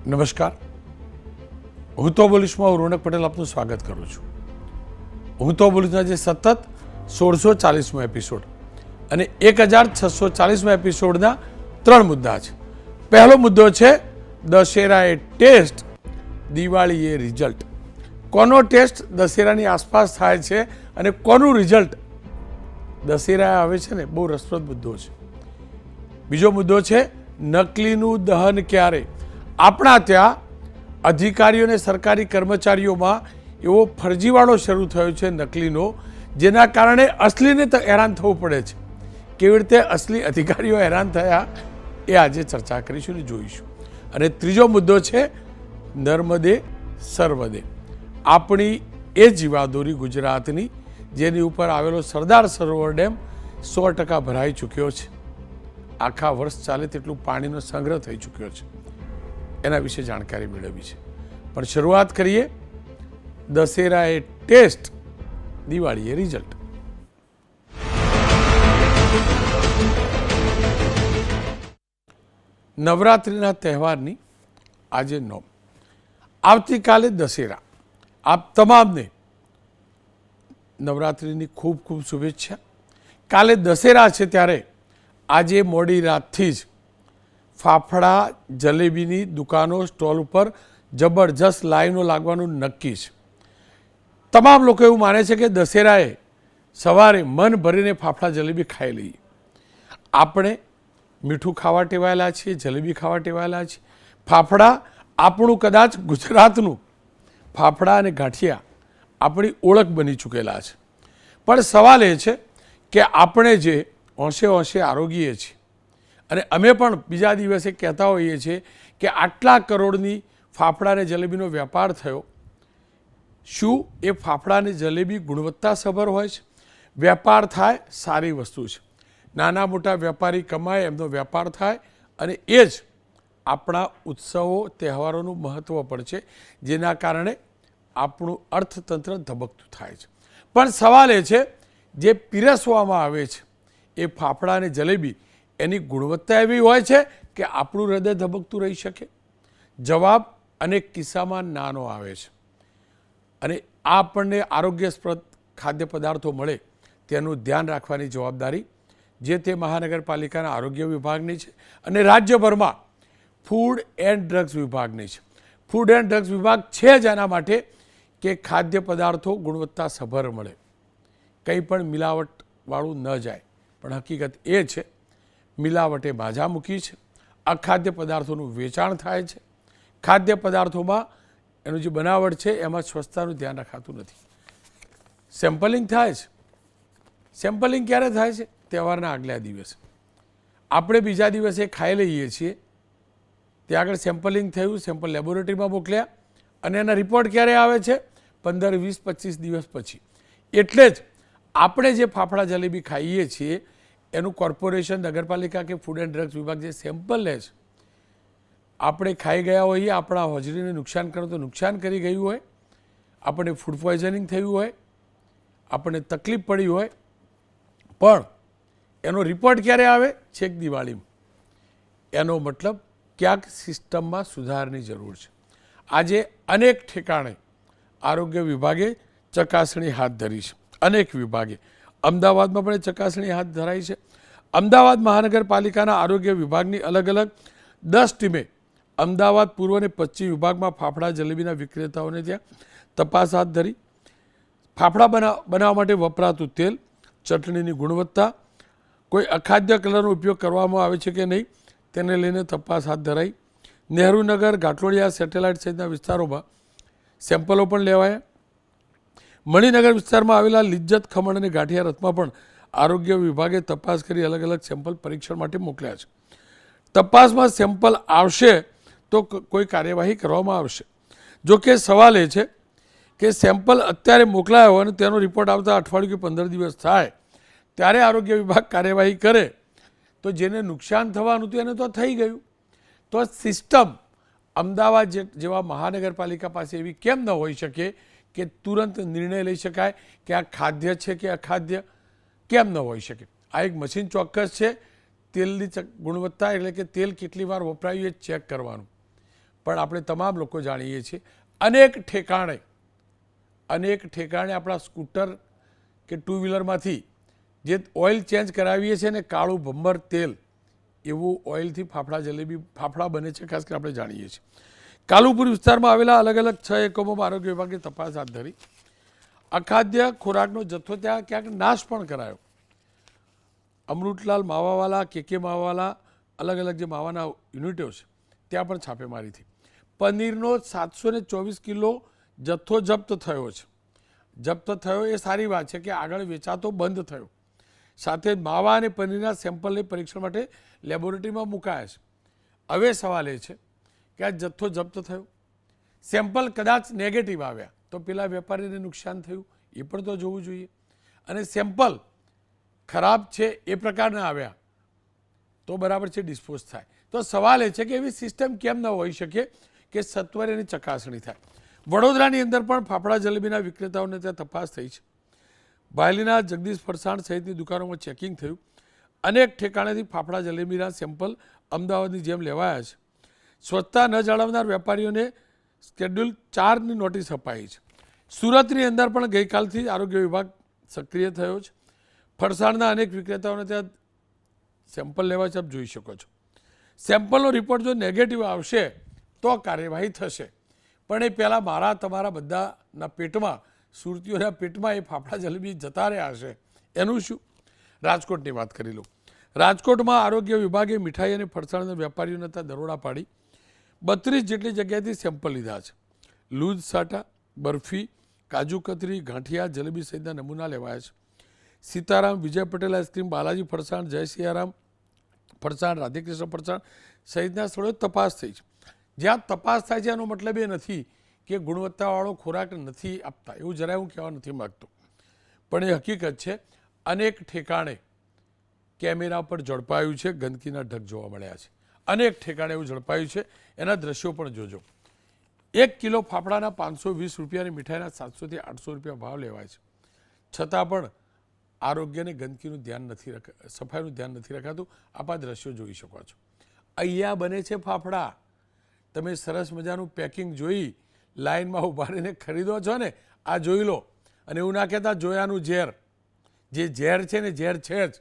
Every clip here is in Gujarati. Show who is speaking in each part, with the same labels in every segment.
Speaker 1: નમસ્કાર, હું તો બોલીશમાં હું રોનક પટેલ આપનું સ્વાગત કરું છું. હું તો બોલીશના જે સતત 1640મો એપિસોડ અને 1640મા એપિસોડના 3 મુદ્દા છે. પહેલો મુદ્દો છે દશેરા એ ટેસ્ટ, દિવાળી એ રિઝલ્ટ. કોનો ટેસ્ટ દશેરાની આસપાસ થાય છે અને કોનું રિઝલ્ટ દશેરા આવે છે ને, બહુ રસપ્રદ મુદ્દો છે. બીજો મુદ્દો છે નકલીનું દહન ક્યારે. આપણા ત્યાં અધિકારીઓ અને સરકારી કર્મચારીઓમાં એવો ફરજીવાળો શરૂ થયો છે નકલીનો, જેના કારણે અસલીને હેરાન થવું પડે છે. કેવી રીતે અસલી અધિકારીઓ હેરાન થયા એ આજે ચર્ચા કરીશું અને જોઈશું. અને ત્રીજો મુદ્દો છે નર્મદે સર્વદે. આપણી એ જીવાદોરી ગુજરાતની, જેની ઉપર આવેલો સરદાર સરોવર ડેમ 100% ભરાઈ ચૂક્યો છે. આખા વર્ષ ચાલે તેટલું પાણીનો સંગ્રહ થઈ ચૂક્યો છે. એના વિશે જાણકારી મેળવવી છે. પણ શરૂઆત કરીએ દશેરા એ ટેસ્ટ, દિવાળી એ રિઝલ્ટ. નવરાત્રિના તહેવારની આજે નોમ. આવતીકાલે દશેરા. આપ તમામને નવરાત્રિની ખૂબ ખૂબ શુભેચ્છા. કાલે દશેરા છે ત્યારે આજે મોડી રાતથી જ ફાફડા જલેબીની દુકાનો, સ્ટોલ ઉપર જબરજસ્ત લાઈનો લાગવાનું નક્કી છે. તમામ લોકો એવું માને છે કે દશેરાએ સવારે મન ભરીને ફાફડા જલેબી ખાઈ લઈએ. આપણે મીઠું ખાવા ટેવાયેલા છીએ, જલેબી ખાવા ટેવાયેલા છીએ. ફાફડા આપણું, કદાચ ગુજરાતનું ફાફડા અને ગાંઠિયા આપણી ઓળખ બની ચૂકેલા છે. પણ સવાલ એ છે કે આપણે જે હોંશે આરોગીએ છીએ અને અમે પણ બીજા દિવસે કહેતા હોઈએ છીએ કે આટલા કરોડની ફાફડા અને જલેબીનો વેપાર થયો. શું એ ફાફડા અને જલેબી ગુણવત્તાસભર હોય છે? વેપાર થાય સારી વસ્તુ છે. નાના મોટા વેપારી કમાય, એમનો વેપાર થાય, અને એ જ આપણા ઉત્સવો તહેવારોનું મહત્ત્વ પણ છે, જેના કારણે આપણું અર્થતંત્ર ધબકતું થાય છે. પણ સવાલ એ છે જે પીરસવામાં આવે છે એ ફાફડા અને જલેબી, એની ગુણવત્તા એવી હોય છે કે આપણું હૃદય ધબકતું રહી શકે? જવાબ અનેક કિસ્સામાં નાનો આવે છે. અને આપણને આરોગ્યસ્પ્રદ ખાદ્ય પદાર્થો મળે તેનું ધ્યાન રાખવાની જવાબદારી જે તે મહાનગરપાલિકાના આરોગ્ય વિભાગની છે અને રાજ્યભરમાં ફૂડ એન્ડ ડ્રગ્સ વિભાગની છે. ફૂડ એન્ડ ડ્રગ્સ વિભાગ છે જ એના માટે કે ખાદ્ય પદાર્થો ગુણવત્તાસભર મળે, કંઈ પણ મિલાવટવાળું ન જાય. પણ હકીકત એ છે મિલાવટે બાજા મૂકી છે. અખાદ્ય પદાર્થોનું વેચાણ થાય છે. ખાદ્ય પદાર્થોમાં એનું જે બનાવટ છે એમાં સ્વચ્છતાનું ધ્યાન રખાતું નથી. સેમ્પલિંગ થાય છે. સેમ્પલિંગ ક્યારે થાય છે? તહેવારના આગલા દિવસે. આપણે બીજા દિવસે ખાઈ લઈએ છીએ. ત્યાં આગળ સેમ્પલિંગ થયું, સેમ્પલ લેબોરેટરીમાં મોકલ્યા અને એના રિપોર્ટ ક્યારે આવે છે? 15, 20, 25 દિવસ પછી. એટલે જ આપણે જે ફાફડા જલેબી ખાઈએ છીએ એનું કોર્પોરેશન, નગરપાલિકા કે ફૂડ એન્ડ ડ્રગ્સ વિભાગ જે સેમ્પલ લે છે, આપણે ખાઈ ગયા હોઈએ, આપણા હોજરીને નુકસાન કરો તો નુકસાન કરી ગયું હોય, આપણને ફૂડ પોઈઝનિંગ થયું હોય, આપણને તકલીફ પડી હોય, પણ એનો રિપોર્ટ ક્યારે આવે? છેક દિવાળીમાં. એનો મતલબ ક્યાંક સિસ્ટમમાં સુધારની જરૂર છે. આજે અનેક ઠેકાણે આરોગ્ય વિભાગે ચકાસણી હાથ ધરી છે. અનેક વિભાગે. અમદાવાદમાં પણ ચકાસણી હાથ ધરાઈ છે. અમદાવાદ મહાનગરપાલિકાના આરોગ્ય વિભાગની અલગ અલગ 10 ટીમે અમદાવાદ પૂર્વ અને પશ્ચિમ વિભાગમાં ફાફડા જલેબીના વિક્રેતાઓને ત્યાં તપાસ હાથ ધરી. ફાફડા બનાવવા માટે વપરાતું તેલ, ચટણીની ગુણવત્તા, કોઈ અખાદ્ય કલરનો ઉપયોગ કરવામાં આવે છે કે નહીં તેને લઈને તપાસ હાથ ધરાઈ. નહેરુનગર, ઘાટલોડિયા, સેટેલાઇટ સહિતના વિસ્તારોમાં સેમ્પલો પણ લેવાયા. મણિનગર વિસ્તારમાં આવેલા લિજ્જત ખમણ અને ગાંઠિયા રથમાં પણ આરોગ્ય વિભાગે તપાસ કરી અલગ અલગ સેમ્પલ પરીક્ષણ માટે મોકલ્યા છે. તપાસમાં સેમ્પલ આવશે તો કોઈ કાર્યવાહી કરવામાં આવશે. જો કે સવાલ એ છે કે સેમ્પલ અત્યારે મોકલાયો હોય અને તેનો રિપોર્ટ આવતા અઠવાડિયું કે 15 દિવસ થાય ત્યારે આરોગ્ય વિભાગ કાર્યવાહી કરે તો જેને નુકસાન થવાનું હતું એને તો થઈ ગયું. તો સિસ્ટમ અમદાવાદ જેવા મહાનગરપાલિકા પાસે એવી કેમ ન હોઈ શકે કે તુરંત નિર્ણય લઈ શકાય કે આ ખાદ્ય છે કે અખાદ્ય? કેમ ન હોઈ શકે? આ એક મશીન ચોક્કસ છે તેલની ગુણવત્તા, એટલે કે તેલ કેટલી વાર વપરાયું એ ચેક કરવાનું. પણ આપણે તમામ લોકો જાણીએ છીએ અનેક ઠેકાણે આપણા સ્કૂટર કે ટુ વ્હીલરમાંથી જે ઓઇલ ચેન્જ કરાવીએ છીએ ને કાળું ભંબર તેલ એવું ઓઇલથી ફાફડા બને છે, ખાસ કરીને આપણે જાણીએ છીએ. કાલુપુર વિસ્તારમાં આવેલા અલગ અલગ 6 એકમોમાં આરોગ્ય વિભાગે તપાસ હાથ ધરી. અખાદ્ય ખોરાકનો જથ્થો ત્યાં ક્યાંક નાશ પણ કરાયો. અમૃતલાલ માવાવાલા, કે માવાવાલા, અલગ અલગ જે માવાના યુનિટો છે ત્યાં પણ છાપેમારી થઈ. પનીરનો 724 કિલો જથ્થો જપ્ત થયો છે. જપ્ત થયો એ સારી વાત છે કે આગળ વેચાતો બંધ થયો. સાથે માવા અને પનીરના સેમ્પલને પરીક્ષણ માટે લેબોરેટરીમાં મુકાયા છે. હવે સવાલ એ છે કે આ જથ્થો જપ્ત થયો, સેમ્પલ કદાચ નેગેટિવ આવ્યા તો પેલા વેપારીને નુકસાન થયું એ પણ તો જોવું જોઈએ. અને સેમ્પલ ખરાબ છે એ પ્રકારના આવ્યા તો બરાબર છે ડિસ્પોઝ થાય. તો સવાલ એ છે કે એવી સિસ્ટમ કેમ ન હોઈ શકે કે સત્વરે એની ચકાસણી થાય. વડોદરાની અંદર પણ ફાફડા જલેબીના વિક્રેતાઓને ત્યાં તપાસ થઈ છે. બાયલીના જગદીશ ફરસાણ સહિતની દુકાનોમાં ચેકિંગ થયું. અનેક ઠેકાણેથી ફાફડા જલેબીના સેમ્પલ અમદાવાદની જેમ લેવાયા છે. સ્વચ્છતા ન જાળવનાર વેપારીઓને શેડ્યુલ 4ની નોટિસ અપાઈ છે. સુરતની અંદર પણ ગઈકાલથી આરોગ્ય વિભાગ સક્રિય થયો છે. ફરસાણના અનેક વિક્રેતાઓને ત્યાં સેમ્પલ લેવા છે, આપ જોઈ શકો છો. સેમ્પલનો રિપોર્ટ જો નેગેટિવ આવશે તો કાર્યવાહી થશે, પણ એ પહેલાં મારા તમારા બધાના પેટમાં, સુરતીઓના પેટમાં એ ફાફડા જલેબી જતા રહ્યા હશે એનું શું? રાજકોટની વાત કરી લો. રાજકોટમાં આરોગ્ય વિભાગે મીઠાઈ અને ફરસાણના વેપારીઓને ત્યાં દરોડા પાડી 32 જેટલી જગ્યાએથી સેમ્પલ લીધા છે. લૂઝ સાટા, બરફી, કાજુ કતરી, ગાંઠિયા, જલેબી સહિતના નમૂના લેવાયા છે. સીતારામ, વિજય પટેલ આઈસ્ક્રીમ, બાલાજી ફરસાણ, જય સિયારામ ફરસાણ, રાધેકૃષ્ણ ફરસાણ સહિતના સ્થળોએ તપાસ થઈ છે. જ્યાં તપાસ થાય છે એનો મતલબ એ નથી કે ગુણવત્તાવાળો ખોરાક નથી આપતા, એવું જરાય હું કહેવા નથી માગતો, પણ એ હકીકત છે. અનેક ઠેકાણે કેમેરા પર ઝડપાયું છે, ગંદકીના ઢગ જોવા મળ્યા છે. અનેક ઠેકાણે એવું ઝડપાયું છે, એના દ્રશ્યો પણ જોજો. 1 કિલો ફાફડાના 520 રૂપિયા અને મીઠાઈના 700 થી 800 રૂપિયા ભાવ લેવાય છે. છતાં પણ આરોગ્યને ગંદકીનું ધ્યાન નથી સફાઈનું ધ્યાન નથી રખાતું. આપ આ દ્રશ્યો જોઈ શકો છો. અહીંયા બને છે ફાફડા. તમે સરસ મજાનું પેકિંગ જોઈ લાઇનમાં ઊભા રહીને ખરીદો છો ને, આ જોઈ લો. અને એવું ના કહેતા જોયાનું ઝેર. જે ઝેર છે ને ઝેર છે જ.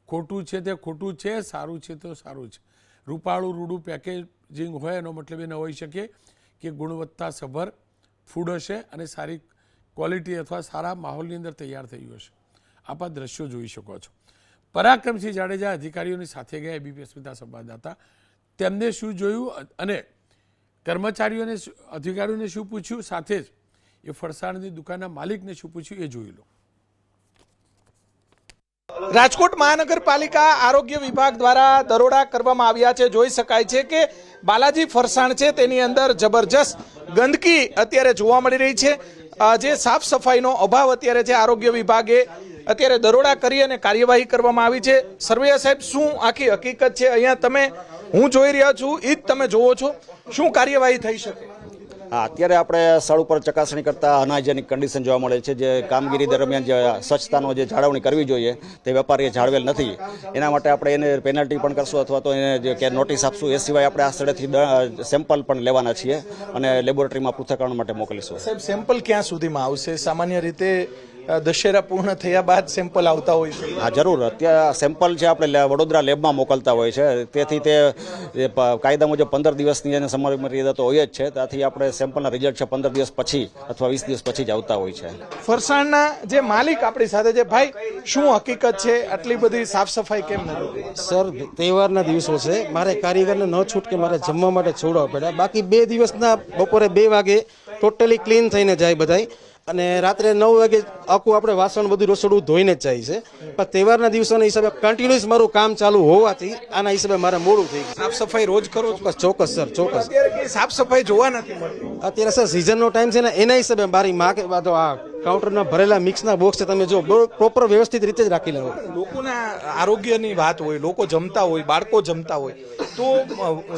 Speaker 1: ખોટું છે તે ખોટું છે, સારું છે તો સારું છે. રૂપાળું રૂડું પેકેજિંગ હોય એનો મતલબ એ ન હોઈ શકે કે ગુણવત્તાસભર ફૂડ હશે અને સારી ક્વોલિટી અથવા સારા માહોલની અંદર તૈયાર થયું હશે. આપ આ દ્રશ્યો જોઈ શકો છો. પરાક્રમસિંહ જાડેજા અધિકારીઓની સાથે ગયા, એબીપી અસ્મિતા સંવાદદાતા. તેમને શું જોયું અને કર્મચારીઓને અધિકારીઓને શું પૂછ્યું, સાથે જ એ ફરસાણની દુકાનના માલિકને શું પૂછ્યું એ જોઈ લો.
Speaker 2: રાજકોટ મહાનગરપાલિકા આરોગ્ય વિભાગ દ્વારા દરોડા કરવામાં આવ્યા છે. જોઈ શકાય છે કે બાલાજી ફરસાણ છે તેની અંદર જબરજસ્ત ગંદકી અત્યારે જોવા મળી રહી છે. જે સાફ સફાઈનો અભાવ અત્યારે છે, આરોગ્ય વિભાગે અત્યારે દરોડા કરી અને કાર્યવાહી કરવામાં આવી છે. સરવૈયા સાહેબ, શું આખી હકીકત છે? અહીંયા તમે, હું જોઈ રહ્યા છું એ જ તમે જોવો છો, શું કાર્યવાહી થઈ શકે?
Speaker 3: હા, અત્યારે આપણે સ્થળ ઉપર ચકાસણી કરતા અનહાઇજેનિક કન્ડિશન જોવા મળે છે. જે કામગીરી દરમિયાન જે સ્વચ્છતાનો જે જાળવણી કરવી જોઈએ તે વેપારીએ જાળવેલ નથી. એના માટે આપણે એને પેનલ્ટી પણ કરશું અથવા તો એને જે કે નોટિસ આપશું. એ સિવાય આપણે આ સ્થળેથી સેમ્પલ પણ લેવાના છીએ અને લેબોરેટરીમાં પૃથ્થકરણ માટે મોકલીશું.
Speaker 2: સાહેબ, સેમ્પલ ક્યાં સુધીમાં આવશે? સામાન્ય રીતે દશેરા પૂર્ણ થયા બાદ સેમ્પલ આવતા હોય છે.
Speaker 3: હા, જરૂર. અત્યારે સેમ્પલ છે આપણે વડોદરા લેબમાં મોકલતા હોય છે. તેથી તે કાયદા મુજબ 15 દિવસની એને સમય મર્યાદા તો હોય જ છે. ત્યાંથી આપણે સેમ્પલના રિઝલ્ટ છે 15 દિવસ પછી અથવા 20 દિવસ પછી જ આવતા હોય છે.
Speaker 2: ફરસાણના જે માલિક આપણી સાથે છે, ભાઈ શું હકીકત છે? આટલી બધી સાફ સફાઈ કેમ નથી?
Speaker 4: સર, તહેવારના દિવસો છે, મારે કારીગરને ન છૂટકે મારે જમવા માટે છોડવા પડ્યા. બાકી 2 દિવસના બપોરે 2 વાગે ટોટલી ક્લીન થઈને જાય બધાય, અને રાત્રે 9 વાગે આખું આપણે વાસણ બધું રસોડું ધોઈને જ જાય છે. પણ તહેવારના દિવસોના હિસાબે કન્ટિન્યુઅસ મારું કામ ચાલુ હોવાથી આના હિસાબે મારે મોડું થઈ ગયું.
Speaker 2: સાફ સફાઈ રોજ કરો?
Speaker 4: ચોક્કસ સર, ચોક્કસ.
Speaker 2: અત્યારે કઈ સાફ સફાઈ જોવા નથી મળતી.
Speaker 4: અત્યારે સર સિઝનનો ટાઈમ છે ને, એના હિસાબે મારી તો આ કાઉન્ટરના ભરેલા મિક્સના બોક્સ છે, તમે જો પ્રોપર વ્યવસ્થિત રીતે જ રાખી લેવો.
Speaker 2: લોકોના આરોગ્યની વાત હોય, લોકો જમતા હોય, બાળકો જમતા હોય, તો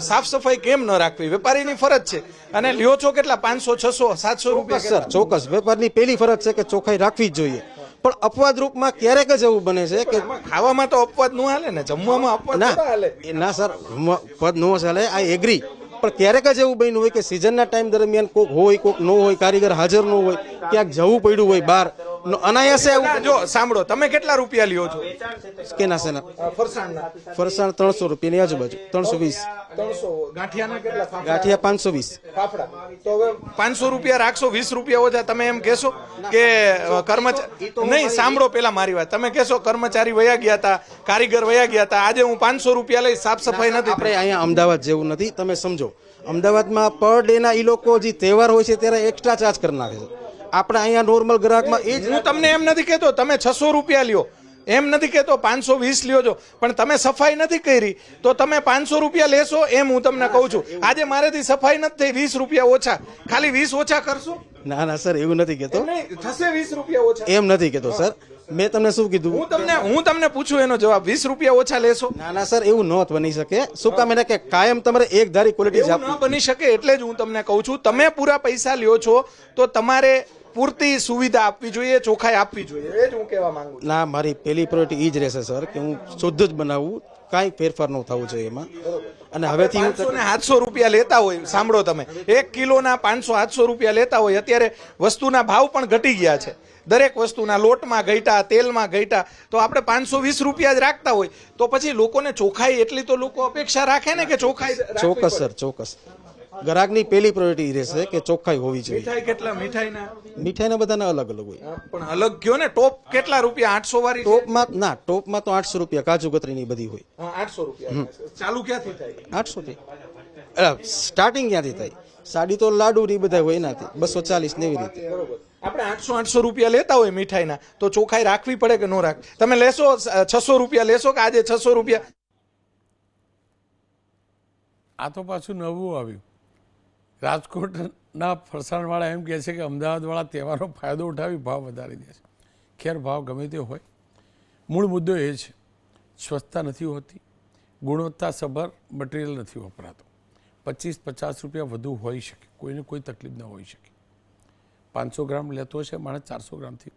Speaker 2: સાફ સફાઈ કેમ ન રાખવી? વેપારીની ફરજ છે. અને લ્યો છો કેટલા? 500, 600, 700 રૂપિયા?
Speaker 4: સર ચોક્કસ, વેપારની પહેલી ફરજ છે કે ચોખ્ખાઈ રાખવી જ જોઈએ. પણ અપવાદ રૂપમાં ક્યારેક જ એવું બને છે કે
Speaker 2: ખાવામાં તો અપવાદ ન હાલે ને, જમવામાં અપવાદ ના હાલે.
Speaker 4: ના સર, પદ નો ચાલે, આઈ એગ્રી. પણ ક્યારેક જ એવું બન્યું હોય કે સિઝનના ટાઈમ દરમિયાન કોઈક હોય કોઈક ન હોય, કારીગર હાજર ન હોય, ક્યાંક જવું પડ્યું હોય બહાર, અનાયાસે
Speaker 2: જો સાંભળો, તમે કેટલા રૂપિયા લ્યો છો
Speaker 4: કેના સેના
Speaker 2: ફરસાણના?
Speaker 4: ફરસાણ 300 રૂપિયાની આજુબાજુ, 320.
Speaker 2: 300. ગાંઠિયાના કેટલા?
Speaker 4: ગાંઠિયા 520.
Speaker 2: ફાફડા તો હવે 500 રૂપિયા રાખશો, 20 રૂપિયા ઓછા. તમે એમ કહેશો કે કર્મચારી નહીં, સાંભળો પેલા મારી વાત. તમે કહેશો કર્મચારી વયા ગયા હતા, કારીગર વયા ગયા હતા, આજે હું 500 રૂપિયા લઈ, સાફ સફાઈ નથી.
Speaker 4: આપણે અહીંયા અમદાવાદ જેવું નથી, તમે સમજો. અમદાવાદમાં પર ડે ના ઈ લોકો જે તહેવાર હોય છે ત્યારે એક્સ્ટ્રા ચાર્જ કરી નાખે છે. આપણે અહીંયા નોર્મલ ગ્રાહકમાં એ જ.
Speaker 2: હું તમને એમ નથી કહેતો તમે 600 રૂપિયા લ્યો, એમ નથી કહેતો 520 લ્યો છો, પણ તમે સફાઈ નથી કરી તો તમે 500 રૂપિયા લેશો એમ હું તમને કહું છું. આજે મારેથી સફાઈ નથી થઈ, 20 રૂપિયા ઓછા, ખાલી 20 ઓછા કરશો?
Speaker 4: ના ના સર, એવું નથી કહેતો,
Speaker 2: નહીં, થશે 20 રૂપિયા ઓછા.
Speaker 4: એમ નથી કહેતો સર. મેં તમને શું કીધું?
Speaker 2: હું તમને પૂછું એનો જવાબ, 20 રૂપિયા ઓછા લેશો?
Speaker 4: ના ના સર, એવું ન બની શકે. શું કામ? એને કે કાયમ તમારે એક ધારી ક્વોલિટી જ
Speaker 2: એવું ન બની શકે, એટલે જ હું તમને કહું છું તમે પૂરા પૈસા લ્યો છો તો તમારે પૂરતી સુવિધા આપવી જોઈએ, ચોખાઈ આપવી જોઈએ, એ જ હું કહેવા માંગુ છું.
Speaker 4: ના, મારી પહેલી પ્રાયોરિટી એ જ રહેશે સર કે હું શુદ્ધ જ બનાવું, કાંઈ ફેરફાર ન થવું જોઈએ એમાં. અને હવેથી
Speaker 2: 500 ને 700 રૂપિયા લેતા હોય, સાંભળો તમે, 1 કિલોના 500-700 રૂપિયા લેતા હોય. અત્યારે વસ્તુના ભાવ પણ ઘટી ગયા છે, દરેક વસ્તુના લોટમાં ઘટ્યા, તેલમાં ઘટ્યા, તો આપણે 520 રૂપિયા જ રાખતા હોય તો પછી લોકોને ચોખાઈ એટલી તો લોકો અપેક્ષા રાખે ને કે ચોખાઈ.
Speaker 4: ચોક્કસ સર, ચોક્કસ. ગ્રાહકની પહેલી પ્રાયોરિટી રહેશે કે ચોખ્ખાઈ હોવી જોઈએ.
Speaker 2: મીઠાઈ કેટલા?
Speaker 4: મીઠાઈના બધાના અલગ અલગ હોય.
Speaker 2: પણ અલગ કયો ને, ટોપ કેટલા રૂપિયા? 800 વાળી?
Speaker 4: ટોપમાં ના, ટોપમાં તો 800 રૂપિયા, કાજુ કતરીની બધી હોય.
Speaker 2: 800 રૂપિયા. ચાલુ ક્યાંથી થાય?
Speaker 4: 800 થી સ્ટાર્ટિંગ ક્યાંથી થાય? સાડી તો લાડુ ની બધા હોય એનાથી 240 ને એવી રીતે.
Speaker 2: બરોબર. આપણે 800 રૂપિયા લેતા હોય મીઠાઈના તો ચોખાઈ રાખવી પડે કે ન રાખ? તમે લેશો 600 રૂપિયા લેશો કે આજે 600 રૂપિયા?
Speaker 1: આ તો પાછું નવું આવ્યું. રાજકોટના ફરસાણવાળા એમ કહે છે કે અમદાવાદવાળા તહેવારનો ફાયદો ઉઠાવી ભાવ વધારી દે છે. ખેર ભાવ ગમે તે હોય, મૂળ મુદ્દો એ છે સ્વચ્છતા નથી હોતી, ગુણવત્તાસભર મટીરિયલ નથી વપરાતો. 25-50 રૂપિયા વધુ હોઈ શકે, કોઈને કોઈ તકલીફ ન હોઈ શકે. 500 ગ્રામ લેતો હશે માણસ, 400 ગ્રામથી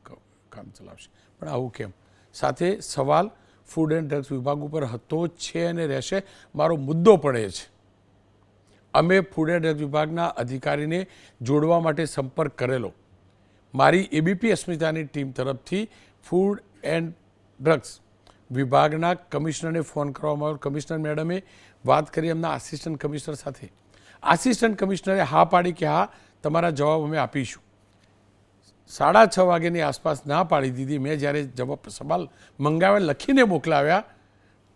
Speaker 1: કામ ચલાવશે. પણ આવું કેમ? સાથે સવાલ ફૂડ એન્ડ ડ્રગ્સ વિભાગ ઉપર હતો જ છે અને રહેશે. મારો મુદ્દો પણ એ છે, અમે ફૂડ એન્ડ ડ્રગ્સ વિભાગના અધિકારીને જોડવા માટે સંપર્ક કરેલો. મારી એબીપી અસ્મિતાની ટીમ તરફથી ફૂડ એન્ડ ડ્રગ્સ વિભાગના કમિશનરને ફોન કરવામાં આવ્યો. કમિશનર મેડમે વાત કરી એમના આસિસ્ટન્ટ કમિશનર સાથે. આસિસ્ટન્ટ કમિશનરે હા પાડી કે હા, તમારા જવાબ અમે આપીશું. 6:30 વાગ્યાની આસપાસ ના પાડી દીધી. મેં જ્યારે જવાબ સવાલ મંગાવ્યા, લખીને મોકલાવ્યા,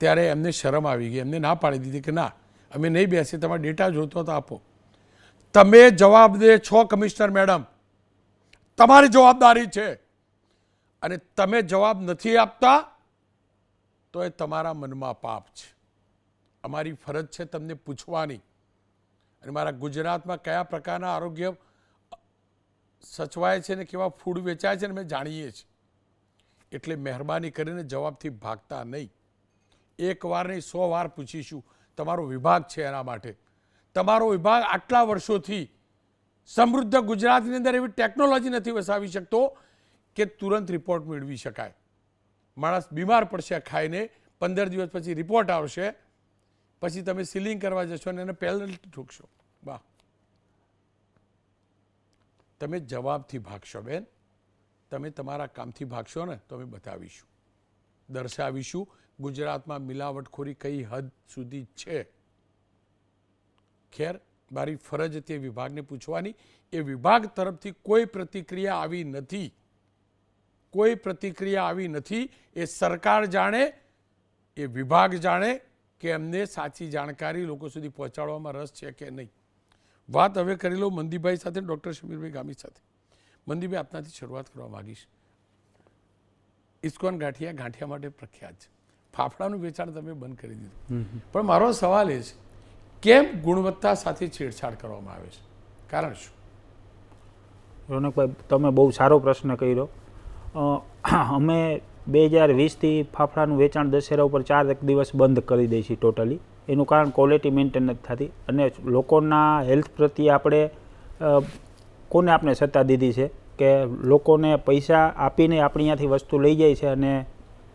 Speaker 1: ત્યારે એમને શરમ આવી ગઈ. એમને ના પાડી દીધી કે ના, અમે નહીં બેસીએ, તમારા ડેટા જોતો તો આપો. તમે જવાબદેહ છો કમિશનર મેડમ, તમારી જવાબદારી છે, અને તમે જવાબ નથી આપતા તો એ તમારા મનમાં પાપ છે. અમારી ફરજ છે તમને પૂછવાની. અને મારા ગુજરાતમાં કયા પ્રકારના આરોગ્ય સચવાય છે ને કેવા ફૂડ વેચાય છે ને અમે જાણીએ છીએ. એટલે મહેરબાની કરીને જવાબથી ભાગતા નહીં. એક વાર નહીં 100 વાર પૂછીશું. તમારો વિભાગ છે એના માટે. તમારો વિભાગ આટલા વર્ષોથી સમૃદ્ધ ગુજરાતની અંદર એવી ટેકનોલોજી નથી વસાવી શકતો કે તુરંત રિપોર્ટ મેળવી શકાય. માણસ બીમાર પડશે ખાઈને, 15 દિવસ પછી રિપોર્ટ આવશે, પછી તમે સીલિંગ કરવા જશો અને એને પેનલ્ટી ઠોકશો. વાહ, તમે જવાબથી ભાગશો બેન. તમે તમારા કામથી ભાગશો ને તો અમે બતાવીશું, દર્શાવીશું ગુજરાતમાં મિલાવટખોરી કઈ હદ સુધી છે. ખેર, મારી ફરજ તે વિભાગને પૂછવાની. એ વિભાગ તરફથી કોઈ પ્રતિક્રિયા આવી નથી, કોઈ પ્રતિક્રિયા આવી નથી. એ સરકાર જાણે, એ વિભાગ જાણે કે એમને સાચી જાણકારી લોકો સુધી પહોંચાડવામાં રસ છે કે નહીં. વાત હવે કરી લો મંદીભાઈ સાથે, ડૉક્ટર શમીરભાઈ ગામી સાથે. મંદીભાઈ, આપનાથી શરૂઆત કરવા માગીશ. ઇસ્કોન ગાંઠિયા માટે પ્રખ્યાત છે. ફાફડાનું વેચાણ તમે બંધ કરી દીધું, પણ મારો સવાલ એ છે કેમ ગુણવત્તા સાથે છેડછાડ કરવામાં આવે છે? કારણ શું?
Speaker 5: રોનકભાઈ, તમે બહુ સારો પ્રશ્ન કર્યો. અમે 2020થી ફાફડાનું વેચાણ દશેરા ઉપર 4 દિવસ બંધ કરી દઈએ છીએ ટોટલી. એનું કારણ ક્વોલિટી મેન્ટેન નથી થતી, અને લોકોના હેલ્થ પ્રત્યે આપણે સત્તા દીધી છે કે લોકોને પૈસા આપીને આપણી ત્યાંથી વસ્તુ લઈ જાય છે, અને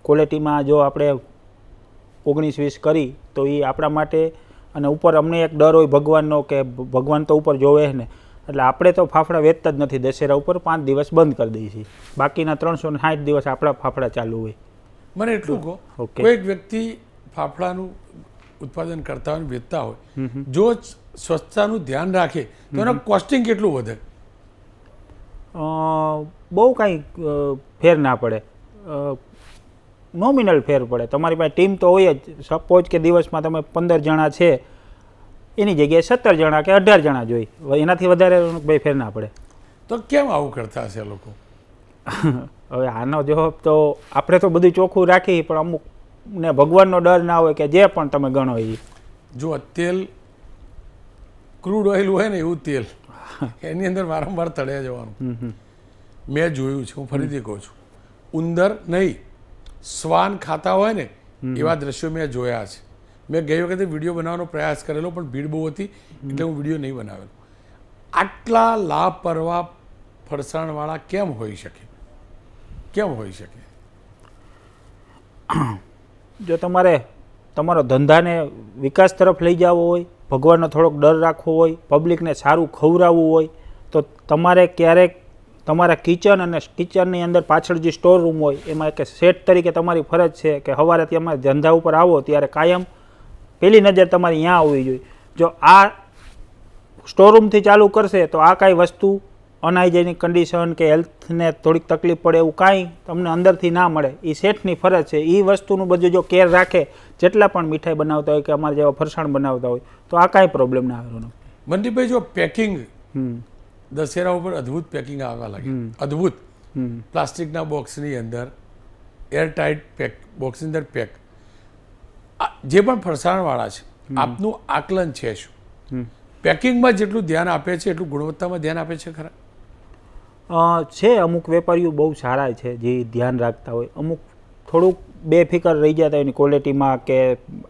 Speaker 5: ક્વોલિટીમાં જો આપણે 19-20 કરી તો એ આપણા માટે અને ઉપર અમને એક ડર હોય ભગવાનનો કે ભગવાન તો ઉપર જોવે ને, એટલે આપણે તો ફાફડા વેચતા જ નથી. દશેરા ઉપર 5 દિવસ બંધ કરી દઈએ છીએ, બાકીના 360 દિવસ આપણા ફાફડા ચાલુ હોય.
Speaker 1: મને એટલું કહો,
Speaker 5: ઓકે.
Speaker 1: કોઈક વ્યક્તિ ફાફડાનું ઉત્પાદન કરતા હોય, વેચતા હોય, જો સ્વચ્છતાનું ધ્યાન રાખે તો એનું કોસ્ટિંગ કેટલું વધે?
Speaker 5: બહુ કાંઈ ફેર ના પડે, નોમિનલ ફેર પડે. તમારી પાસે ટીમ તો હોય જ. સપોઝ કે દિવસમાં તમે 15 જણા છે, એની જગ્યાએ 17 જણા કે 18 જણા જોઈ, એનાથી વધારે ભાઈ ફેર ના પડે.
Speaker 1: તો કેમ આવું કરતા હશે લોકો?
Speaker 5: હવે આનો જવાબ તો આપણે તો બધું ચોખ્ખું રાખી, પણ અમુક ને ભગવાનનો ડર ના હોય કે જે પણ તમે ગણો એ.
Speaker 1: જો તેલ ક્રૂડ ઓઇલ હોય ને એવું તેલ, એની અંદર વારંવાર તળ્યા જવાનું મેં જોયું છે. હું ફરીથી કહું છું, ઉંદર નહીં શ્વાન ખાતા હોય ને એવા દ્રશ્યો મેં જોયા છે. મેં ગઈ વખતે વિડીયો બનાવવાનો પ્રયાસ કરેલો, પણ ભીડ બહુ હતી એટલે હું વિડીયો નહીં બનાવેલો. આટલા લાપરવાહ ફરસાણવાળા કેમ હોઈ શકે? કેમ હોઈ શકે?
Speaker 5: જો તમારે તમારો ધંધાને વિકાસ તરફ લઈ જવો હોય, ભગવાનનો થોડોક ડર રાખવો હોય, પબ્લિકને સારું ખવડાવવું હોય, તો તમારે ક્યારેક તમારા કિચન અને કિચનની અંદર પાછળ જે સ્ટોર રૂમ હોય એમાં એક સેટ તરીકે તમારી ફરજ છે કે સવારે તમારે ધંધા ઉપર આવો ત્યારે કાયમ પહેલી નજર તમારી ત્યાં આવવી જોઈએ. જો આ સ્ટોર રૂમથી ચાલુ કરશે તો આ કાંઈ વસ્તુ અનહાઇજેનિક કન્ડિશન કે હેલ્થને થોડીક તકલીફ પડે એવું કાંઈ તમને અંદરથી ના મળે. એ શેઠની ફરજ છે. એ વસ્તુનું બધું જો કેર રાખે, જેટલા પણ મીઠાઈ બનાવતા હોય કે અમારા જેવા ફરસાણ બનાવતા હોય, તો આ કાંઈ પ્રોબ્લેમ ના આવે.
Speaker 1: મંદીપભાઈ, જો પેકિંગ દશેરા ઉપર અદ્ભુત પેકિંગ આવવા લાગે, અદ્ભુત. પ્લાસ્ટિકના બોક્સની અંદર એરટાઇટ પેક, બોક્સની અંદર પેક. જે પણ ફરસાણવાળા છે, આપનું આકલન છે શું? પેકિંગમાં જેટલું ધ્યાન આપે છે એટલું ગુણવત્તામાં ધ્યાન આપે છે ખરા?
Speaker 5: છે અમુક વેપારીઓ બહુ સારા છે જે ધ્યાન રાખતા હોય, અમુક થોડુંક બેફિકર રહી જતા હોય એની ક્વોલિટીમાં કે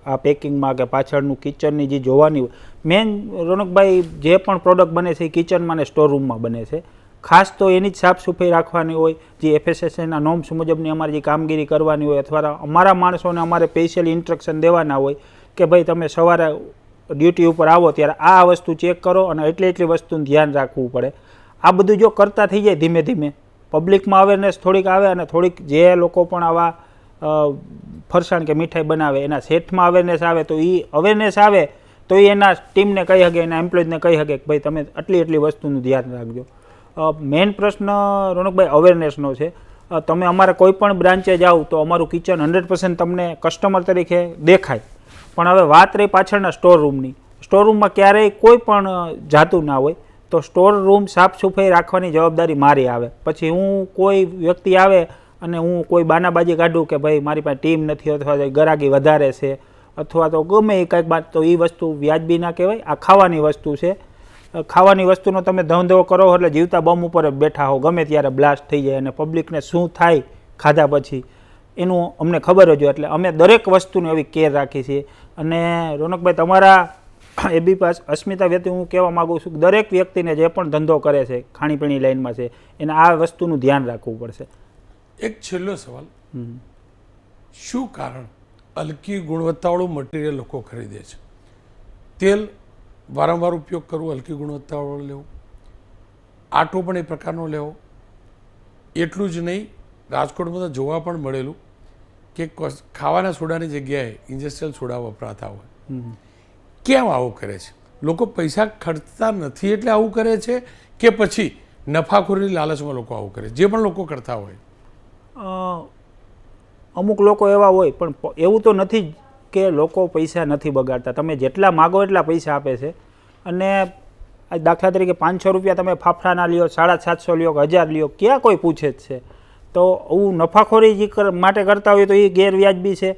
Speaker 5: આ પેકિંગમાં કે પાછળનું કિચનની જે જોવાની હોય. મેન રોનકભાઈ, જે પણ પ્રોડક્ટ બને છે એ કિચનમાં ને સ્ટોર રૂમમાં બને છે. ખાસ તો એની જ સાફ સફાઈ રાખવાની હોય, જે FSSAના નોર્મ્સ મુજબની અમારી જે કામગીરી કરવાની હોય, અથવા અમારા માણસોને અમારે સ્પેશિયલી ઇન્સ્ટ્રક્શન દેવાના હોય કે ભાઈ તમે સવારે ડ્યુટી ઉપર આવો ત્યારે આ વસ્તુ ચેક કરો અને એટલી વસ્તુનું ધ્યાન રાખવું પડે. આ બધું જો કરતા થઈ જાય ધીમે ધીમે, પબ્લિકમાં અવેરનેસ થોડીક આવે અને થોડીક જે લોકો પણ આવા ફરસાણ કે મીઠાઈ બનાવે એના સેટમાં અવેરનેસ આવે, તો એ અવેરનેસ આવે તો એ એના ટીમને કહી શકે, એના એમ્પ્લોયઝને કહી શકે કે ભાઈ તમે એટલી વસ્તુનું ધ્યાન રાખજો. મેઇન પ્રશ્ન રોનકભાઈ અવેરનેસનો છે. તમે અમારે કોઈ પણ બ્રાન્ચે જાઓ તો અમારું કિચન 100% તમને કસ્ટમર તરીકે દેખાય. પણ હવે વાત રહી પાછળના સ્ટોર રૂમની. સ્ટોર રૂમમાં ક્યારેય કોઈ પણ જાતું ના હોય, તો સ્ટોર રૂમ સાફ સફાઈ રાખવાની જવાબદારી મારી આવે. પછી હું કોઈ વ્યક્તિ આવે અને હું કોઈ બાનાબાજી કાઢું કે ભાઈ મારી પાસે ટીમ નથી, અથવા ગરાગી વધારે છે, અથવા તો ગમે એ કંઈક બાત, તો એ વસ્તુ વ્યાજબી ના કહેવાય. આ ખાવાની વસ્તુ છે. ખાવાની વસ્તુનો તમે ધંધો કરો એટલે જીવતા બમ ઉપર જ બેઠા હો, ગમે ત્યારે બ્લાસ્ટ થઈ જાય અને પબ્લિકને શું થાય ખાધા પછી એનું અમને ખબર જ હોય. એટલે અમે દરેક વસ્તુની એવી કેર રાખી છીએ. અને રોનકભાઈ, તમારા એબી પાસ અસ્મિતા વ્યક્તિ હું કહેવા માગું છું કે દરેક વ્યક્તિને જે પણ ધંધો કરે છે, ખાણીપીણી લાઈનમાં છે, એને આ વસ્તુનું ધ્યાન રાખવું પડશે.
Speaker 1: એક છેલ્લો સવાલ, શું કારણ હલકી ગુણવત્તાવાળું મટીરિયલ લોકો ખરીદે છે? તેલ વારંવાર ઉપયોગ કરવો, હલકી ગુણવત્તાવાળું લેવું, આટો પણ એ પ્રકારનો લેવો. એટલું જ નહીં, રાજકોટમાં તો જોવા પણ મળેલું કે ખાવાના સોડાની જગ્યાએ ઇન્ડસ્ટ્રીયલ સોડા વપરાતા હોય. કેમ આવું કરે છે? લોકો પૈસા ખર્ચતા નથી એટલે આવું કરે છે કે પછી નફાખોરીની લાલચમાં લોકો આવું કરે? જે પણ લોકો કરતા હોય,
Speaker 5: અમુક લોકો એવા હોય, પણ એવું તો નથી જ કે લોકો પૈસા નથી બગાડતા. તમે જેટલા માગો એટલા પૈસા આપે છે. અને દાખલા તરીકે 500 રૂપિયા તમે ફાફડાના લ્યો, 750 લ્યો, 1000 લ્યો, ક્યાં કોઈ પૂછે જ છે? તો આવું નફાખોરી માટે કરતા હોય તો એ ગેરવ્યાજબી છે.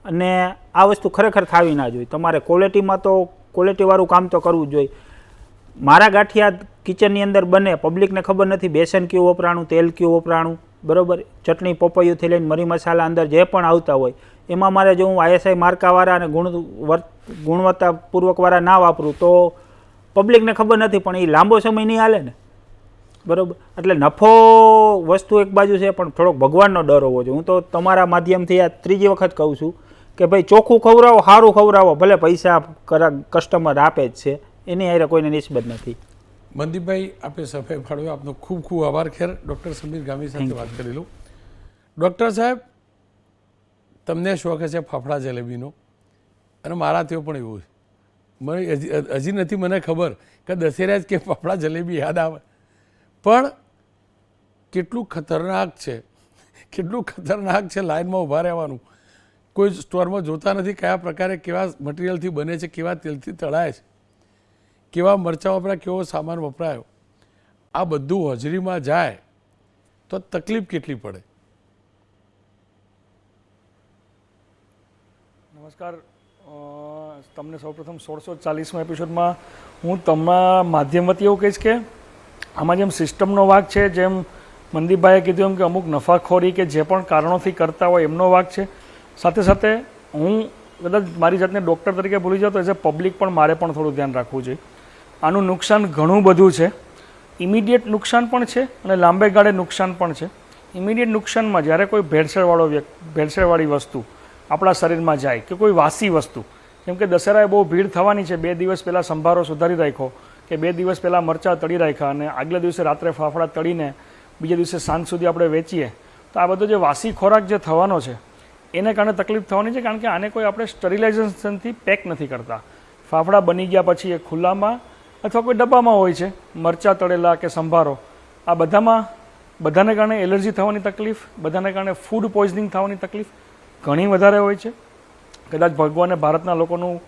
Speaker 5: અને આ વસ્તુ ખરેખર થવી ના જોઈએ. તમારે ક્વોલિટીમાં તો ક્વોલિટીવાળું કામ તો કરવું જ જોઈએ. મારા ગાંઠિયા કિચનની અંદર બને, પબ્લિકને ખબર નથી બેસન કયું વપરાણું, તેલ કયું વપરાણું, બરાબર, ચટણી પપૈયુંથી લઈને મરી મસાલા અંદર જે પણ આવતા હોય એમાં મારે જો હું ISI માર્કાવાળા અને ગુણવત્તાપૂર્વકવાળા ના વાપરું તો પબ્લિકને ખબર નથી, પણ એ લાંબો સમય નહીં હાલે ને, બરાબર. એટલે નફો વસ્તુ એક બાજુ છે, પણ થોડોક ભગવાનનો ડર હોવો જોઈએ. હું તો તમારા માધ્યમથી આ ત્રીજી વખત કહું છું કે ભાઈ ચોખ્ખું ખવડાવો, સારું ખવડાવો, ભલે પૈસા કસ્ટમર આપે જ છે, એની હારે કોઈને નિસ્બત નથી.
Speaker 1: મનદીપભાઈ, આપે સફાઈ ફાળવ્યો, આપનો ખૂબ ખૂબ આભાર. ખેર, ડૉક્ટર સમીર ગામી સાથે વાત કરી લઉં. ડૉક્ટર સાહેબ, તમને શોખ હશે ફાફડા જલેબીનો, અને મારા તેઓ પણ એવું છે. મને હજી નથી મને ખબર કે દશેરા જ કે ફાફડા જલેબી યાદ આવે, પણ કેટલું ખતરનાક છે, કેટલું ખતરનાક છે લાઇનમાં ઊભા રહેવાનું. કોઈ સ્ટોરમાં જોતા નથી કયા પ્રકારે કેવા મટીરિયલથી બને છે, કેવા તેલથી તળાય છે, કેવા મરચાં વપરાય, કેવો સામાન વપરાયો. આ બધું હાજરીમાં જાય તો તકલીફ કેટલી પડે.
Speaker 6: નમસ્કાર, તમને સૌપ્રથમ 1640માં એપિસોડમાં હું તમારા માધ્યમથી એવું કહીશ કે આમાં જેમ સિસ્ટમનો ભાગ છે, જેમ મનદીપભાઈએ કીધું એમ કે અમુક નફાખોરી કે જે પણ કારણોથી કરતા હોય એમનો ભાગ છે. સાથે સાથે હું કદાચ મારી જાતને ડૉક્ટર તરીકે ભૂલી જાઉં તો એઝ અ પબ્લિક પણ મારે પણ થોડું ધ્યાન રાખવું જોઈએ. આનું નુકસાન ઘણું બધું છે. ઇમિડિયેટ નુકસાન પણ છે અને લાંબે ગાળે નુકસાન પણ છે. ઇમિડિયેટ નુકસાનમાં જ્યારે કોઈ ભેળસેળવાળી વસ્તુ આપણા શરીરમાં જાય કે કોઈ વાસી વસ્તુ, જેમ કે દશેરાએ બહુ ભીડ થવાની છે, 2 દિવસ પહેલાં સંભારો સુધારી રાખ્યો કે 2 દિવસ પહેલાં મરચાં તળી રાખ્યા અને આગલા દિવસે રાત્રે ફાફડા તળીને બીજા દિવસે સાંજ સુધી આપણે વેચીએ, તો આ બધો જે વાસી ખોરાક જે થવાનો છે એને કારણે તકલીફ થવાની છે. કારણ કે આને કોઈ આપણે સ્ટરિલાઇઝેશનથી પેક નથી કરતા. ફાફડા બની ગયા પછી એ ખુલ્લામાં અથવા કોઈ ડબ્બામાં હોય છે, મરચાં તળેલા કે સંભારો, આ બધાને કારણે એલર્જી થવાની તકલીફ, બધાને કારણે ફૂડ પોઈઝનિંગ થવાની તકલીફ ઘણી વધારે હોય છે. કદાચ ભગવાને ભારતના લોકોનું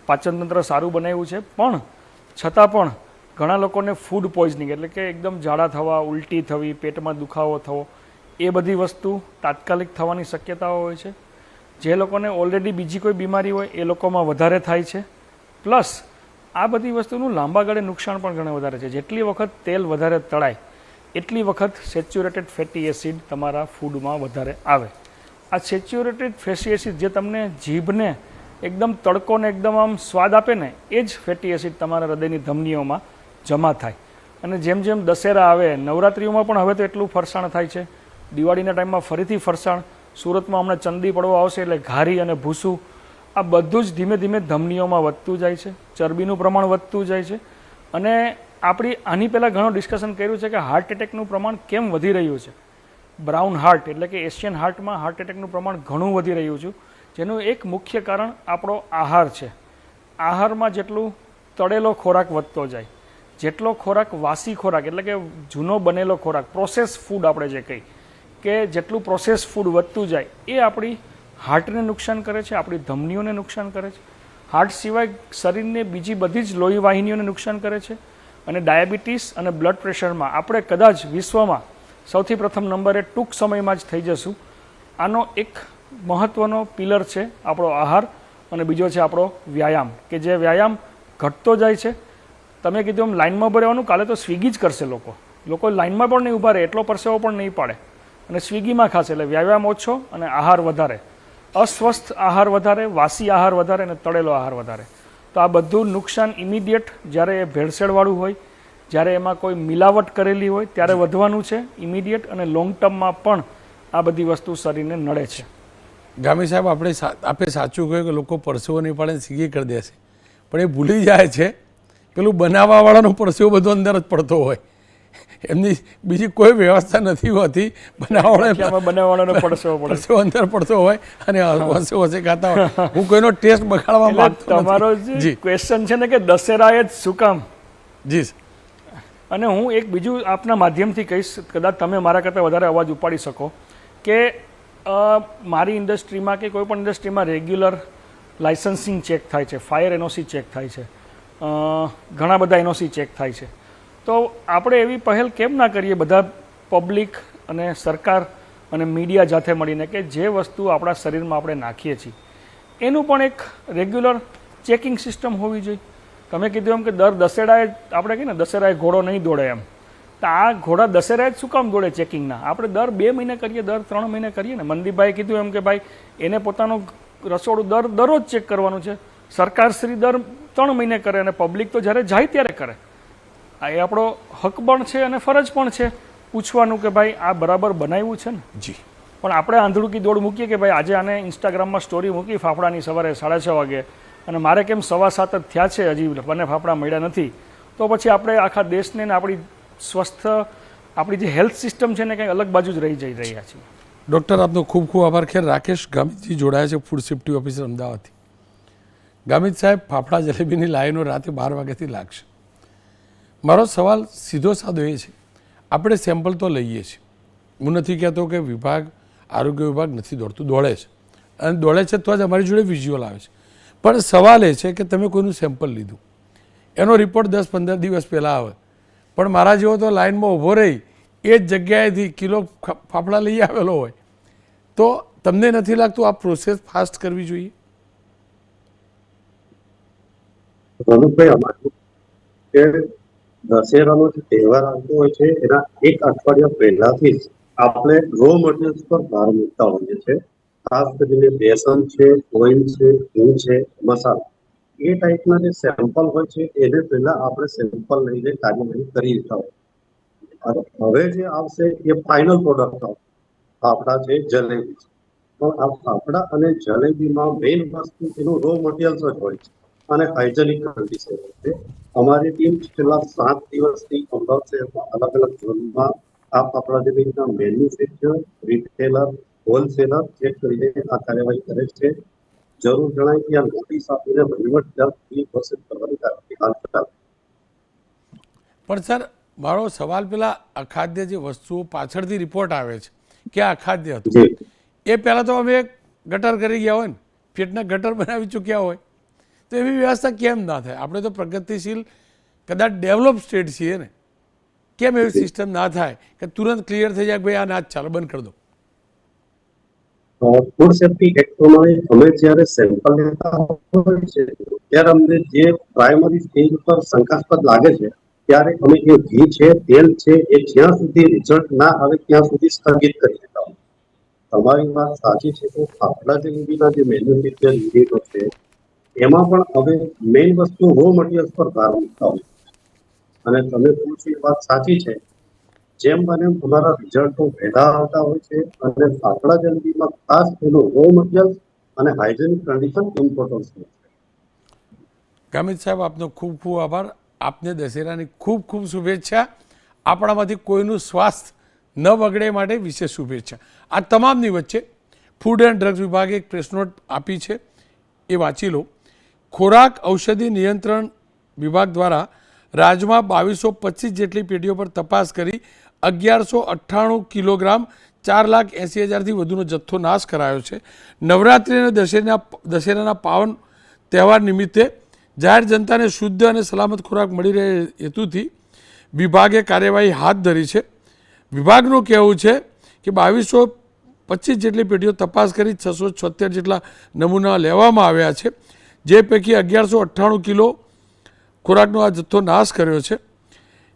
Speaker 6: પાચનતંત્ર સારું બનાવ્યું છે, પણ છતાં પણ ઘણા લોકોને ફૂડ પોઈઝનિંગ એટલે કે એકદમ ઝાડા થવા, ઉલટી થવી, પેટમાં દુખાવો થવો, એ બધી વસ્તુ તાત્કાલિક થવાની શક્યતાઓ હોય છે. જે લોકોને ઓલરેડી બીજી કોઈ બીમારી હોય એ લોકોમાં વધારે થાય છે. પ્લસ આ બધી વસ્તુનું લાંબા ગાળે નુકસાન પણ ઘણા વધારે છે. જેટલી વખત તેલ વધારે તળાય એટલી વખત સેચ્યુરેટેડ ફેટી એસિડ તમારા ફૂડમાં વધારે આવે. આ સેચ્યુરેટેડ ફેટી એસિડ જે તમને જીભને એકદમ તડકોને એકદમ આમ સ્વાદ આપે ને, એ જ ફેટી એસિડ તમારા હૃદયની ધમનીઓમાં જમા થાય. અને જેમ જેમ દશેરા આવે, નવરાત્રિઓમાં પણ હવે તો એટલું ફરસાણ થાય છે, દિવાળીના ટાઈમમાં ફરીથી ફરસાણ, સુરતમાં હમણાં ચંદી પડવો આવશે એટલે ઘારી અને ભૂસું, આ બધું જ ધીમે ધીમે ધમનીઓમાં વધતું જાય છે, ચરબીનું પ્રમાણ વધતું જાય છે. અને આપણી આની પહેલાં ઘણું ડિસ્કશન કર્યું છે કે હાર્ટ એટેકનું પ્રમાણ કેમ વધી રહ્યું છે. બ્રાઉન હાર્ટ એટલે કે એશિયન હાર્ટમાં હાર્ટ એટેકનું પ્રમાણ ઘણું વધી રહ્યું છે, જેનું એક મુખ્ય કારણ આપણો આહાર છે. આહારમાં જેટલું તળેલો ખોરાક વધતો જાય, જેટલો ખોરાક વાસી ખોરાક એટલે કે જૂનો બનેલો ખોરાક, પ્રોસેસ ફૂડ આપણે જે કહીએ કે જેટલું પ્રોસેસ ફૂડ વધતું જાય એ આપણી હાર્ટને નુકસાન કરે છે, આપણી ધમનીઓને નુકસાન કરે છે. હાર્ટ સિવાય શરીરને બીજી બધી જ લોહી વાહિનીઓને નુકસાન કરે છે. અને ડાયાબિટીસ અને બ્લડ પ્રેશરમાં આપણે કદાચ વિશ્વમાં સૌથી પ્રથમ નંબરે ટૂંક સમયમાં જ થઈ જશું. આનો એક મહત્ત્વનો પિલર છે આપણો આહાર અને બીજો છે આપણો વ્યાયામ, કે જે વ્યાયામ ઘટતો જાય છે. તમે કીધું એમ લાઇનમાં ઊભું રહેવાનું, કાલે તો સ્વિગી જ કરશે લોકો લાઇનમાં પણ નહીં ઊભા રહે, એટલો પરસેવો પણ નહીં પાડે અને સ્વિગીમાં ખાશે. એટલે વ્યાયામ ઓછો અને આહાર વધારે, અસ્વસ્થ આહાર વધારે, વાસી આહાર વધારે અને તળેલો આહાર વધારે. તો આ બધું નુકસાન ઇમિડિયેટ જ્યારે એ ભેળસેળવાળું હોય, જ્યારે એમાં કોઈ મિલાવટ કરેલી હોય ત્યારે વધવાનું છે ઇમિડિયેટ, અને લોંગ ટર્મમાં પણ આ બધી વસ્તુ શરીરને નડે છે.
Speaker 1: ગામી સાહેબ, આપણે સાચું કહ્યું કે લોકો પરસેવો નહીં પાડે સીગી કરી દેશે, પણ એ ભૂલી જાય છે પેલું બનાવવાવાળાનો પરસેવો બધો અંદર જ પડતો હોય, એમની બીજી કોઈ વ્યવસ્થા નથી હોતી.
Speaker 6: બનાવવાળાનો પરસેવો
Speaker 1: અંદર પડતો હોય અને હસે ખાતા હોય. હું કોઈનો ટેસ્ટ બગાડવા માંગતો નથી.
Speaker 6: તમારો જે ક્વેશ્ચન છે ને કે દશેરાએ જ શું કામ,
Speaker 1: જી.
Speaker 6: અને હું એક બીજું આપના માધ્યમથી કહીશ, કદાચ તમે મારા કરતાં વધારે અવાજ ઉપાડી શકો, કે મારી ઇન્ડસ્ટ્રીમાં કે કોઈ પણ ઇન્ડસ્ટ્રીમાં રેગ્યુલર લાઇસન્સિંગ ચેક થાય છે, ફાયર એનઓસી ચેક થાય છે, ઘણા બધા એનઓસી ચેક થાય છે. તો આપણે એવી પહેલ કેમ ના કરીએ બધા પબ્લિક અને સરકાર અને મીડિયા સાથે મળીને, કે જે વસ્તુ આપણા શરીરમાં આપણે નાખીએ છીએ એનું પણ એક રેગ્યુલર ચેકિંગ સિસ્ટમ હોવી જોઈએ. તમે કીધું એમ કે દર દશેરાએ આપણે કહીએ ને દશેરાએ ઘોડો નહીં દોડે એમ, તો આ ઘોડા દશેરાએ જ શું કામ દોડે ચેકિંગના? આપણે દર 2 મહિને કરીએ, દર 3 મહિને કરીએ ને. મનદીપભાઈએ કીધું એમ કે ભાઈ એને પોતાનું રસોડું દરરોજ ચેક કરવાનું છે. સરકારશ્રી દર 3 મહિને કરે અને પબ્લિક તો જ્યારે જાય ત્યારે કરે. એ આપણો હક પણ છે અને ફરજ પણ છે પૂછવાનું કે ભાઈ આ બરાબર બનાવ્યું છે ને.
Speaker 1: જી,
Speaker 6: પણ આપણે આંધળુકી દોડ મૂકીએ કે ભાઈ આજે આને ઇન્સ્ટાગ્રામમાં સ્ટોરી મૂકી ફાફડાની સવારે 6:30 વાગે અને મારે કેમ 7:15 જ થયા છે હજી મને ફાફડા મળ્યા નથી, તો પછી આપણે આખા દેશને ને આપણી સ્વસ્થ આપણી જે હેલ્થ સિસ્ટમ છે ને કંઈક અલગ બાજુ જ રહી જઈ રહ્યા છીએ.
Speaker 1: ડૉક્ટર આપનો ખૂબ ખૂબ આભાર. ખેર રાકેશ ગામિતજી જોડાયા છે, ફૂડ સેફ્ટી ઓફિસર અમદાવાદથી. ગામિત સાહેબ, ફાફડા જલેબીની લાઈનો રાતે 12 વાગ્યાથી લાગશે. મારો સવાલ સીધો સાદો એ છે, આપણે સેમ્પલ તો લઈએ છીએ, હું નથી કહેતો કે વિભાગ આરોગ્ય વિભાગ નથી દોડતું, દોડે છે અને દોડે છે તો જ અમારી જોડે વિઝ્યુઅલ આવે છે. પણ સવાલ એ છે કે તમે કોઈનું સેમ્પલ લીધું, એનો રિપોર્ટ 10-15 દિવસ પહેલાં આવે, પણ મારા જેવો તો લાઇનમાં ઊભો રહી એ જ જગ્યાએથી કિલો ફાફડા લઈ આવેલો હોય, તો તમને નથી લાગતું આ પ્રોસેસ ફાસ્ટ કરવી જોઈએ?
Speaker 7: રનુભાઈ, અમારું કે દશેરાનો જે તહેવાર આવતો હોય છે એના એક અઠવાડિયા પહેલાથી જ આપણે રો મટીરિયલ્સ પર ભાર મૂકતા હોઈએ છીએ. ખાસ કરીને બેસન છે, ઓઇલ છે, ઘી છે, મસાલા, એ ટાઈપના જે સેમ્પલ હોય છે એને પહેલા આપણે સેમ્પલ લઈને કાર્યવાહી કરી દેતા હોય. હવે જે આવશે એ ફાઇનલ પ્રોડક્ટ આવશે, ફાફડા છે, જલેબી છે. પણ આ ફાફડા અને જલેબીમાં મેઇન વસ્તુ એનું રો મટીરિયલ્સ જ હોય છે અને હાઇજેનિક કન્ડિશન હોય છે. અમારી ટીમ છેલ્લા 7 દિવસથી અમદાવાદ શહેરમાં અલગ અલગ ઝોનમાં આ ફાફડા જલેબીના મેન્યુફેક્ચર, રિટેલર, હોલસેલર ચેક કરીને આ કાર્યવાહી કરે છે. જરૂર જણાય કે આ નોટિસ આપીને વહીવટદારથી પ્રોસેસ કરવાની કાર્યવાહી હાલ ચાલે.
Speaker 1: પણ સર, મારો સવાલ પેલા અખાદ્ય જે વસ્તુઓ પાછળથી રિપોર્ટ આવે છે કે આ અખાદ્ય હતું,
Speaker 7: જી,
Speaker 1: એ પહેલાં તો અમે ગટર કરી ગયા હોય ને, પેટના ગટર બનાવી ચૂક્યા હોય, તો એવી વ્યવસ્થા કેમ ના થાય? આપણે તો પ્રગતિશીલ કદાચ ડેવલપ સ્ટેટ છીએ ને, કેમ એવી સિસ્ટમ ના થાય કે તુરંત ક્લિયર થઈ જાય કે ભાઈ આ ના ચાલો બંધ કરી દો?
Speaker 7: ફૂડ સેફ્ટી એક્ટ પ્રમાણે અમે જ્યારે સેમ્પલ લેતા હોય છે ત્યારે અમને જે પ્રાઇમરી સ્ટેજ પર શંકાસ્પદ લાગે છે ત્યારે અમે એ ઘી છે, તેલ છે, એ જ્યાં સુધી રિઝલ્ટ ના આવે ત્યાં સુધી સ્થગિત કરી દેતા હોય. તમારી વાત સાચી છે કે ફાફડા જલેબીના જે મેન્યુફેક્ચર યુનિટો છે એમાં પણ હવે મેઇન વસ્તુ રો મટીરિયલ્સ પર ભાર મૂકતા હોય અને તમે પૂછો એ વાત સાચી છે. જેમ બને તમારા રિઝલ્ટો વહેલા આવતા હોય છે અને ફાફડા જલેબીમાં ખાસ એનું રો મટીરિયલ અને હાઇજેનિક કન્ડિશન ઇમ્પોર્ટન્સ હોય છે.
Speaker 1: ગામિત સાહેબ, આપનો ખૂબ ખૂબ આભાર. આપને દશેરાની ખૂબ ખૂબ શુભેચ્છા. આપણામાંથી કોઈનું સ્વાસ્થ્ય ન બગડે માટે વિશેષ શુભેચ્છા. આ તમામની વચ્ચે ફૂડ એન્ડ ડ્રગ્સ વિભાગે એક પ્રેસ નોટ આપી છે, એ વાંચી લો. ખોરાક ઔષધિ નિયંત્રણ વિભાગ દ્વારા રાજ્યમાં 2225 જેટલી પેઢીઓ પર તપાસ કરી 1198 કિલોગ્રામ 4,80,000થી વધુનો જથ્થો નાશ કરાયો છે. નવરાત્રિ અને દશેરાના પાવન તહેવાર નિમિત્તે જાહેર જનતાને શુદ્ધ અને સલામત ખોરાક મળી રહે હેતુથી વિભાગે કાર્યવાહી હાથ ધરી છે. વિભાગનું કહેવું છે કે 2225 જેટલી પેઢીઓ તપાસ કરી 676 જેટલા નમૂના લેવામાં આવ્યા છે, જે પૈકી 1198 કિલો ખોરાકનો આ જથ્થો નાશ કર્યો છે.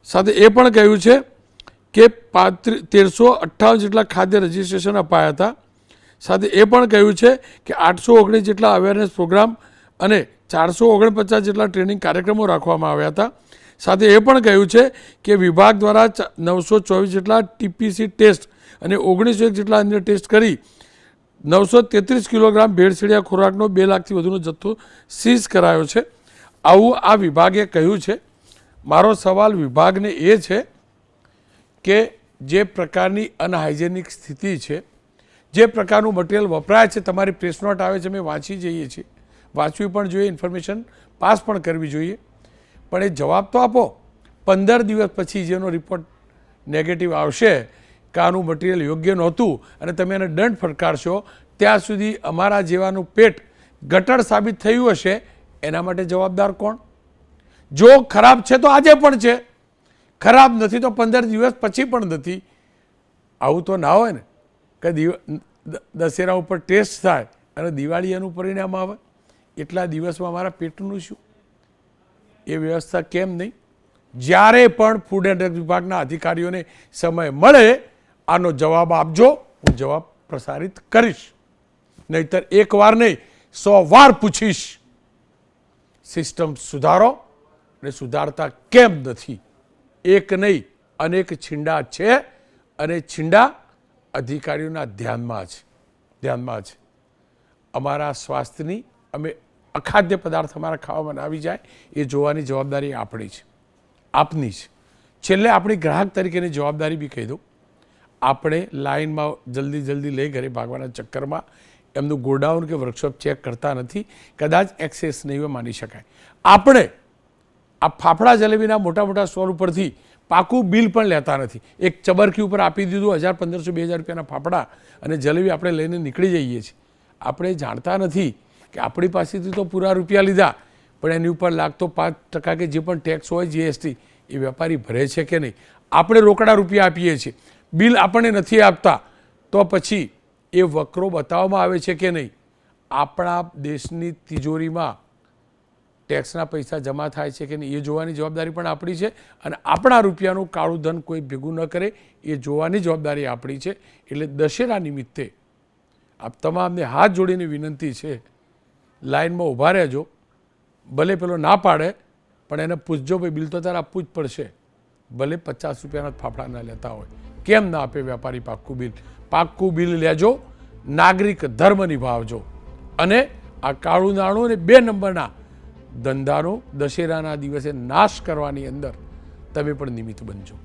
Speaker 1: સાથે એ પણ કહ્યું છે કે 1358 જેટલા ખાદ્ય રજિસ્ટ્રેશન અપાયા હતા. સાથે એ પણ કહ્યું છે કે 819 જેટલા અવેરનેસ પ્રોગ્રામ અને 449 જેટલા ટ્રેનિંગ કાર્યક્રમો રાખવામાં આવ્યા હતા. સાથે એ પણ કહ્યું છે કે વિભાગ દ્વારા 924 જેટલા TPC ટેસ્ટ અને 19 જેટલા અન્ય ટેસ્ટ કરી 933 કિલોગ્રામ ભેળસેળિયા ખોરાકનો 2 લાખથી વધુનો જથ્થો સીઝ કરાયો છે. આવું આ વિભાગે કહ્યું છે. મારો સવાલ વિભાગને એ છે કે જે પ્રકારની અનહાઇજેનિક સ્થિતિ છે, જે પ્રકારનું મટીરિયલ વપરાય છે, તમારી પ્રેસ નોટ આવે છે, અમે વાંચી જઈએ છીએ, વાંચવી પણ જોઈએ, ઇન્ફોર્મેશન પાસ પણ કરવી જોઈએ, પણ એ જવાબ તો આપો. 15 દિવસ પછી જેનો રિપોર્ટ નેગેટિવ આવશે કે આનું મટીરિયલ યોગ્ય નહોતું અને તમે એને દંડ ફટકારશો, ત્યાં સુધી અમારા જેવાનું પેટ ગટર સાબિત થયું હશે, એના માટે જવાબદાર કોણ? જો ખરાબ છે તો આજે પણ છે, ખરાબ નથી તો 15 દિવસ પછી પણ નથી. આવું તો ના હોય ને કે દશેરા ઉપર ટેસ્ટ થાય અને દિવાળી એનું પરિણામ આવે. એટલા દિવસમાં મારા પેટનું શું? એ વ્યવસ્થા કેમ નહીં? જ્યારે પણ ફૂડ એન્ડ ડ્રગ વિભાગના અધિકારીઓને સમય મળે આનો જવાબ આપજો, હું જવાબ પ્રસારિત કરીશ. નહીતર એક વાર નહીં 100 વાર પૂછીશ. સિસ્ટમ સુધારો અને સુધારતા કેમ નથી? એક નહીં અનેક છીંડા છે અને છીંડા અધિકારીઓના ધ્યાનમાં છે. અમારા સ્વાસ્થ્યની અમે અખાદ્ય પદાર્થ અમારા ખાવામાં આવી જાય એ જોવાની જવાબદારી આપણી છે, આપની છે. છેલ્લે આપણી ગ્રાહક તરીકેની જવાબદારી બી કહી દઉં, આપણે લાઇનમાં જલ્દી લઈ ઘરે ભાગવાના ચક્કરમાં એમનું ગોડાઉન કે વર્કશોપ ચેક કરતા નથી, કદાચ એક્સેસ નહીં માની શકાય. આપણે આ ફાફડા જલેબીના મોટા સ્ટોલ ઉપરથી પાકું બિલ પણ લેતા નથી. એક ચબરકી ઉપર આપી દીધું 1500-2000 રૂપિયાના ફાફડા અને જલેબી આપણે લઈને નીકળી જઈએ છીએ. આપણે જાણતા નથી કે આપણી પાસેથી તો પૂરા રૂપિયા લીધા, પણ એની ઉપર લાગતો 5% કે જે પણ ટેક્સ હોય જીએસટી એ વેપારી ભરે છે કે નહીં. આપણે રોકડા રૂપિયા આપીએ છીએ, બિલ આપણને નથી આપતા, તો પછી એ વકરો બતાવવામાં આવે છે કે નહીં. આપણા દેશની તિજોરીમાં ટેક્સના પૈસા જમા થાય છે કે નહીં એ જોવાની જવાબદારી પણ આપણી છે, અને આપણા રૂપિયાનું કાળું ધન કોઈ ભેગું ન કરે એ જોવાની જવાબદારી આપણી છે. એટલે દશેરા નિમિત્તે આપ તમામને હાથ જોડીને વિનંતી છે, લાઇનમાં ઊભા રહેજો. ભલે પેલો ના પાડે પણ એને પૂછજો, ભાઈ બિલ તો તારે આપવું જ પડશે, ભલે 50 રૂપિયાના ફાફડા ના લેતા હોય. કેમ ના આપે વેપારી પાક્કું બિલ લેજો, નાગરિક ધર્મ નિભાવજો, અને આ કાળું નાણું અને 2 નંબરના ધંધાનો દશેરાના દિવસે નાશ કરવાની અંદર તમે પણ નિમિત્ત બનજો.